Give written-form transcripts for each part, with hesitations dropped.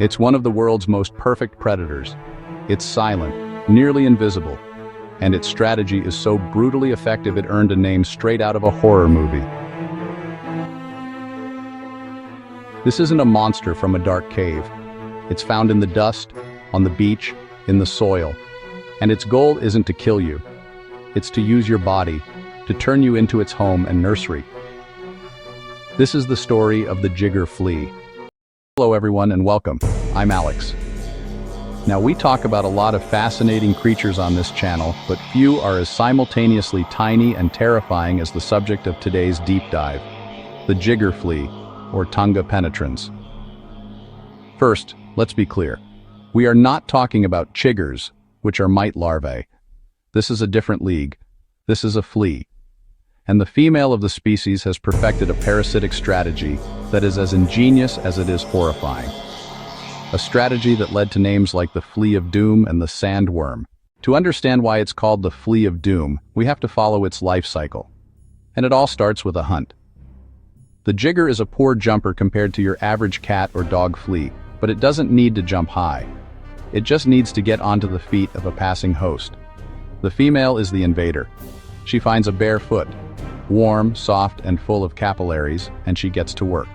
It's one of the world's most perfect predators. It's silent, nearly invisible, and its strategy is so brutally effective it earned a name straight out of a horror movie. This isn't a monster from a dark cave. It's found in the dust, on the beach, in the soil. And its goal isn't to kill you. It's to use your body, to turn you into its home and nursery. This is the story of the Jigger Flea. Hello everyone and welcome. I'm Alex. Now we talk about a lot of fascinating creatures on this channel, but few are as simultaneously tiny and terrifying as the subject of today's deep dive, the Jigger Flea, or Tunga penetrans. First, let's be clear. We are not talking about chiggers, which are mite larvae. This is a different league. This is a flea. And the female of the species has perfected a parasitic strategy that is as ingenious as it is horrifying. A strategy that led to names like the Flea of Doom and the sandworm. To understand why it's called the Flea of Doom, we have to follow its life cycle. And it all starts with a hunt. The jigger is a poor jumper compared to your average cat or dog flea, but it doesn't need to jump high. It just needs to get onto the feet of a passing host. The female is the invader. She finds a bare foot, warm, soft, and full of capillaries, and she gets to work.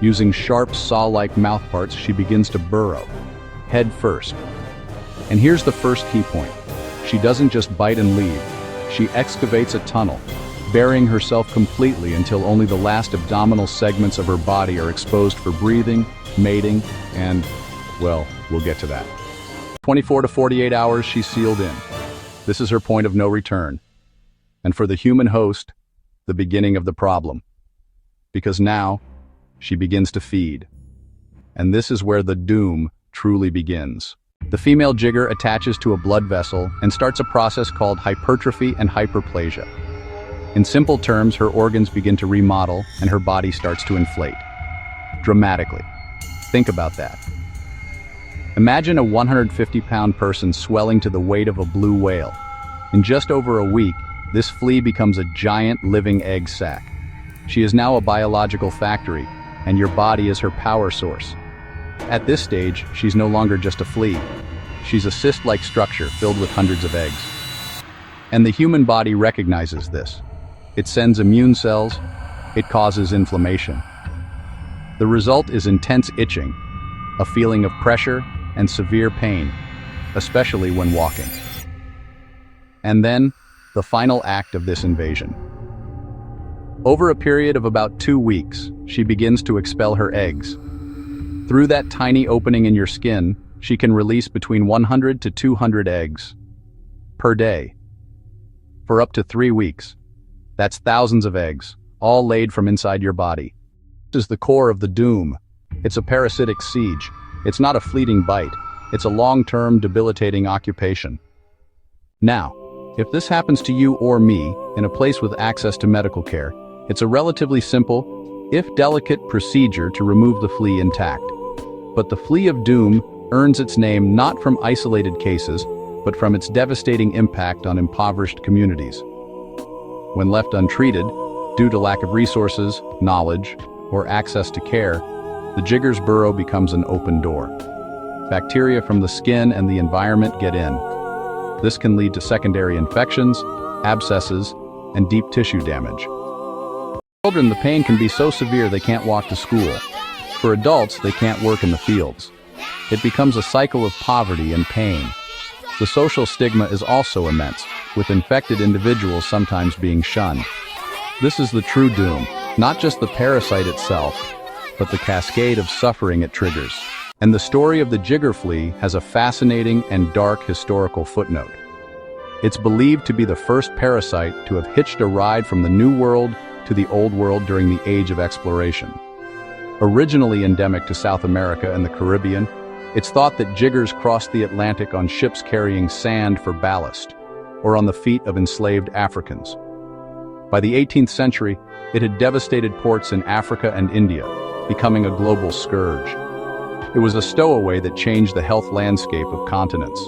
Using sharp, saw-like mouthparts, she begins to burrow, head first. And here's the first key point. She doesn't just bite and leave. She excavates a tunnel, burying herself completely until only the last abdominal segments of her body are exposed for breathing, mating, and, well, we'll get to that. 24 to 48 hours, she's sealed in. This is her point of no return. And for the human host, the beginning of the problem. Because now, she begins to feed. And this is where the doom truly begins. The female jigger attaches to a blood vessel and starts a process called hypertrophy and hyperplasia. In simple terms, her organs begin to remodel and her body starts to inflate. Dramatically. Think about that. Imagine a 150-pound person swelling to the weight of a blue whale. In just over a week, this flea becomes a giant living egg sac. She is now a biological factory, and your body is her power source. At this stage, she's no longer just a flea. She's a cyst-like structure filled with hundreds of eggs. And the human body recognizes this. It sends immune cells. It causes inflammation. The result is intense itching, a feeling of pressure and severe pain, especially when walking. And then, the final act of this invasion. Over a period of about 2 weeks, she begins to expel her eggs. Through that tiny opening in your skin, she can release between 100 to 200 eggs per day for up to 3 weeks. That's thousands of eggs, all laid from inside your body. This is the core of the doom. It's a parasitic siege. It's not a fleeting bite. It's a long-term, debilitating occupation. Now, if this happens to you or me in a place with access to medical care, it's a relatively simple, if delicate, procedure to remove the flea intact. But the Flea of Doom earns its name not from isolated cases, but from its devastating impact on impoverished communities. When left untreated, due to lack of resources, knowledge, or access to care, the jigger's burrow becomes an open door. Bacteria from the skin and the environment get in. This can lead to secondary infections, abscesses, and deep tissue damage. For children, the pain can be so severe they can't walk to school. For adults, they can't work in the fields. It becomes a cycle of poverty and pain. The social stigma is also immense, with infected individuals sometimes being shunned. This is the true doom, not just the parasite itself, but the cascade of suffering it triggers. And the story of the Jigger Flea has a fascinating and dark historical footnote. It's believed to be the first parasite to have hitched a ride from the New World to the Old World during the Age of Exploration. Originally endemic to South America and the Caribbean, it's thought that jiggers crossed the Atlantic on ships carrying sand for ballast, or on the feet of enslaved Africans. By the 18th century, it had devastated ports in Africa and India, becoming a global scourge. It was a stowaway that changed the health landscape of continents.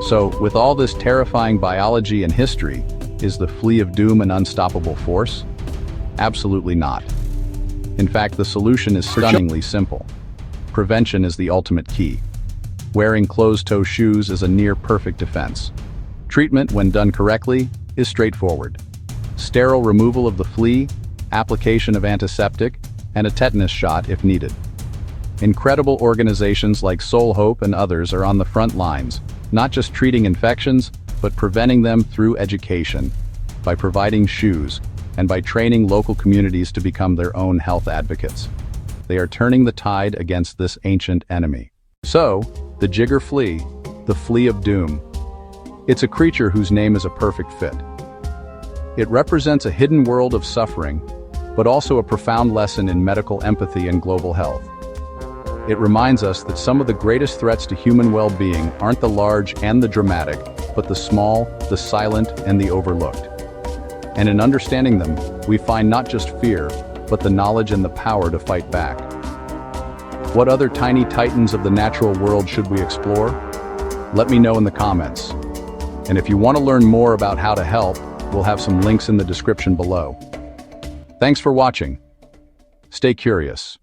So, with all this terrifying biology and history, is the Flea of Doom an unstoppable force? Absolutely not. In fact, the solution is stunningly simple. Prevention is the ultimate key. Wearing closed-toe shoes is a near-perfect defense. Treatment, when done correctly, is straightforward. Sterile removal of the flea, application of antiseptic, and a tetanus shot if needed. Incredible organizations like Soul Hope and others are on the front lines, not just treating infections, but preventing them through education, by providing shoes, and by training local communities to become their own health advocates. They are turning the tide against this ancient enemy. So, the Jigger Flea, the Flea of Doom. It's a creature whose name is a perfect fit. It represents a hidden world of suffering, but also a profound lesson in medical empathy and global health. It reminds us that some of the greatest threats to human well-being aren't the large and the dramatic, but the small, the silent, and the overlooked. And in understanding them, we find not just fear, but the knowledge and the power to fight back. What other tiny titans of the natural world should we explore? Let me know in the comments. And if you want to learn more about how to help, we'll have some links in the description below. Thanks for watching. Stay curious.